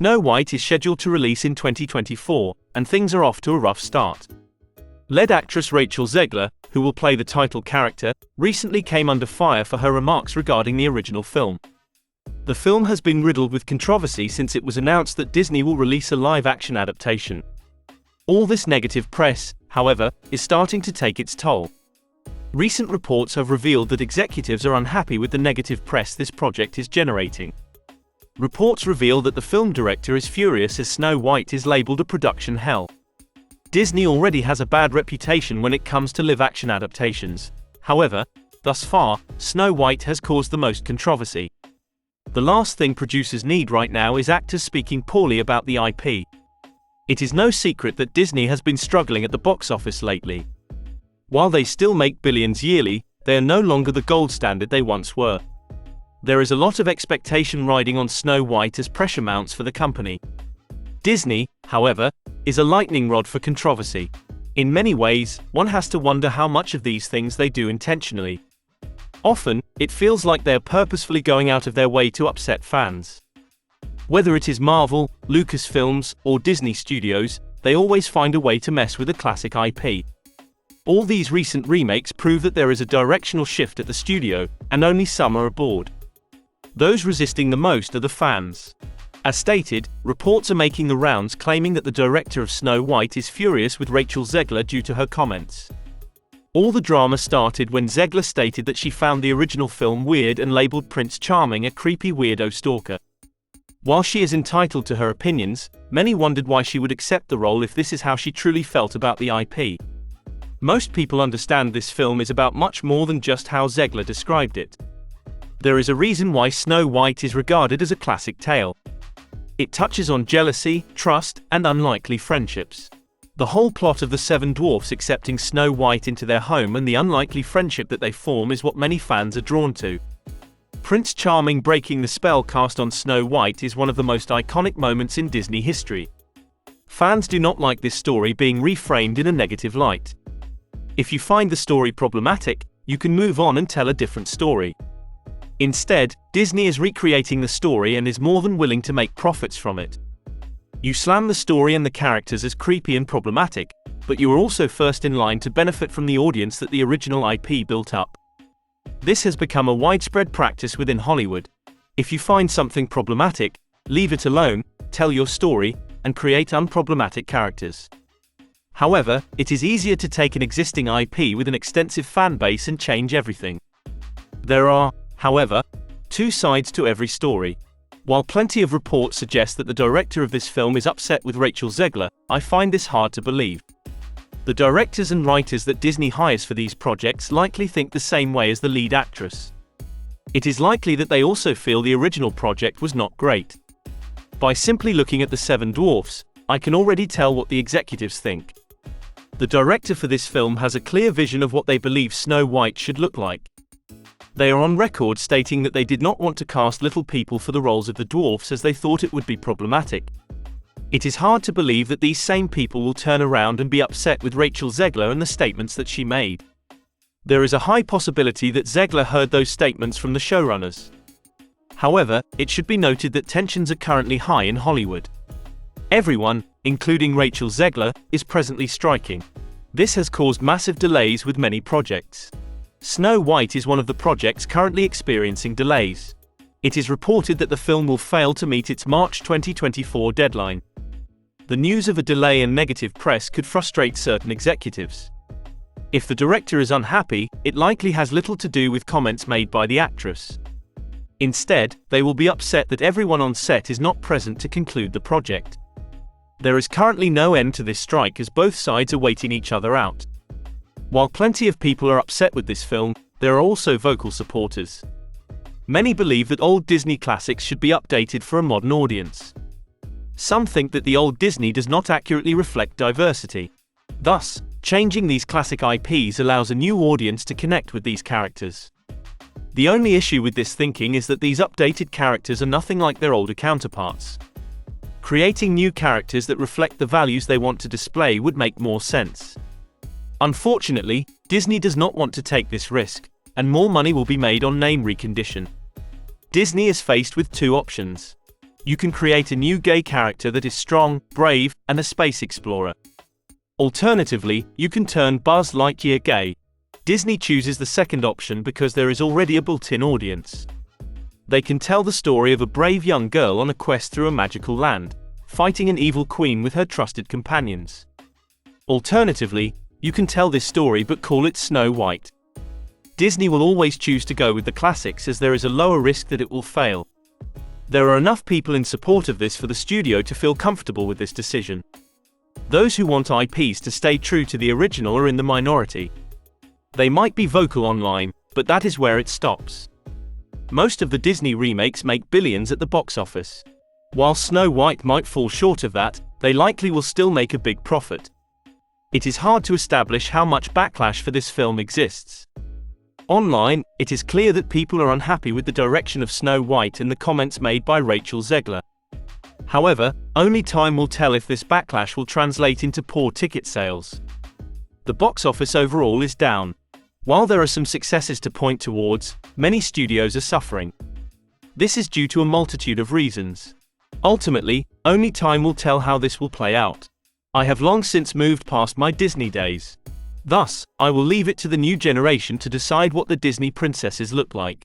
Snow White is scheduled to release in 2024, and things are off to a rough start. Lead actress Rachel Zegler, who will play the title character, recently came under fire for her remarks regarding the original film. The film has been riddled with controversy since it was announced that Disney will release a live-action adaptation. All this negative press, however, is starting to take its toll. Recent reports have revealed that executives are unhappy with the negative press this project is generating. Reports reveal that the film director is furious as Snow White is labeled a production hell. Disney already has a bad reputation when it comes to live-action adaptations. However, thus far, Snow White has caused the most controversy. The last thing producers need right now is actors speaking poorly about the IP. It is no secret that Disney has been struggling at the box office lately. While they still make billions yearly, they are no longer the gold standard they once were. There is a lot of expectation riding on Snow White as pressure mounts for the company. Disney, however, is a lightning rod for controversy. In many ways, one has to wonder how much of these things they do intentionally. Often, it feels like they are purposefully going out of their way to upset fans. Whether it is Marvel, Lucasfilms, or Disney Studios, they always find a way to mess with a classic IP. All these recent remakes prove that there is a directional shift at the studio, and only some are aboard. Those resisting the most are the fans. As stated, reports are making the rounds claiming that the director of Snow White is furious with Rachel Zegler due to her comments. All the drama started when Zegler stated that she found the original film weird and labeled Prince Charming a creepy weirdo stalker. While she is entitled to her opinions, many wondered why she would accept the role if this is how she truly felt about the IP. Most people understand this film is about much more than just how Zegler described it. There is a reason why Snow White is regarded as a classic tale. It touches on jealousy, trust, and unlikely friendships. The whole plot of the seven dwarfs accepting Snow White into their home and the unlikely friendship that they form is what many fans are drawn to. Prince Charming breaking the spell cast on Snow White is one of the most iconic moments in Disney history. Fans do not like this story being reframed in a negative light. If you find the story problematic, you can move on and tell a different story. Instead, Disney is recreating the story and is more than willing to make profits from it. You slam the story and the characters as creepy and problematic, but you are also first in line to benefit from the audience that the original IP built up. This has become a widespread practice within Hollywood. If you find something problematic, leave it alone, tell your story, and create unproblematic characters. However, it is easier to take an existing IP with an extensive fan base and change everything. There are, however, two sides to every story. While plenty of reports suggest that the director of this film is upset with Rachel Zegler, I find this hard to believe. The directors and writers that Disney hires for these projects likely think the same way as the lead actress. It is likely that they also feel the original project was not great. By simply looking at the seven dwarfs, I can already tell what the executives think. The director for this film has a clear vision of what they believe Snow White should look like. They are on record stating that they did not want to cast little people for the roles of the dwarfs as they thought it would be problematic. It is hard to believe that these same people will turn around and be upset with Rachel Zegler and the statements that she made. There is a high possibility that Zegler heard those statements from the showrunners. However, it should be noted that tensions are currently high in Hollywood. Everyone, including Rachel Zegler, is presently striking. This has caused massive delays with many projects. Snow White is one of the projects currently experiencing delays. It is reported that the film will fail to meet its March 2024 deadline. The news of a delay and negative press could frustrate certain executives. If the director is unhappy, it likely has little to do with comments made by the actress. Instead, they will be upset that everyone on set is not present to conclude the project. There is currently no end to this strike as both sides are waiting each other out. While plenty of people are upset with this film, there are also vocal supporters. Many believe that old Disney classics should be updated for a modern audience. Some think that the old Disney does not accurately reflect diversity. Thus, changing these classic IPs allows a new audience to connect with these characters. The only issue with this thinking is that these updated characters are nothing like their older counterparts. Creating new characters that reflect the values they want to display would make more sense. Unfortunately, Disney does not want to take this risk, and more money will be made on name recondition. Disney is faced with two options. You can create a new gay character that is strong, brave, and a space explorer. Alternatively, you can turn Buzz Lightyear gay. Disney chooses the second option because there is already a built-in audience. They can tell the story of a brave young girl on a quest through a magical land, fighting an evil queen with her trusted companions. Alternatively, you can tell this story but call it Snow White. Disney will always choose to go with the classics as there is a lower risk that it will fail. There are enough people in support of this for the studio to feel comfortable with this decision. Those who want IPs to stay true to the original are in the minority. They might be vocal online, but that is where it stops. Most of the Disney remakes make billions at the box office. While Snow White might fall short of that, they likely will still make a big profit. It is hard to establish how much backlash for this film exists. Online, it is clear that people are unhappy with the direction of Snow White and the comments made by Rachel Zegler. However, only time will tell if this backlash will translate into poor ticket sales. The box office overall is down. While there are some successes to point towards, many studios are suffering. This is due to a multitude of reasons. Ultimately, only time will tell how this will play out. I have long since moved past my Disney days. Thus, I will leave it to the new generation to decide what the Disney princesses look like.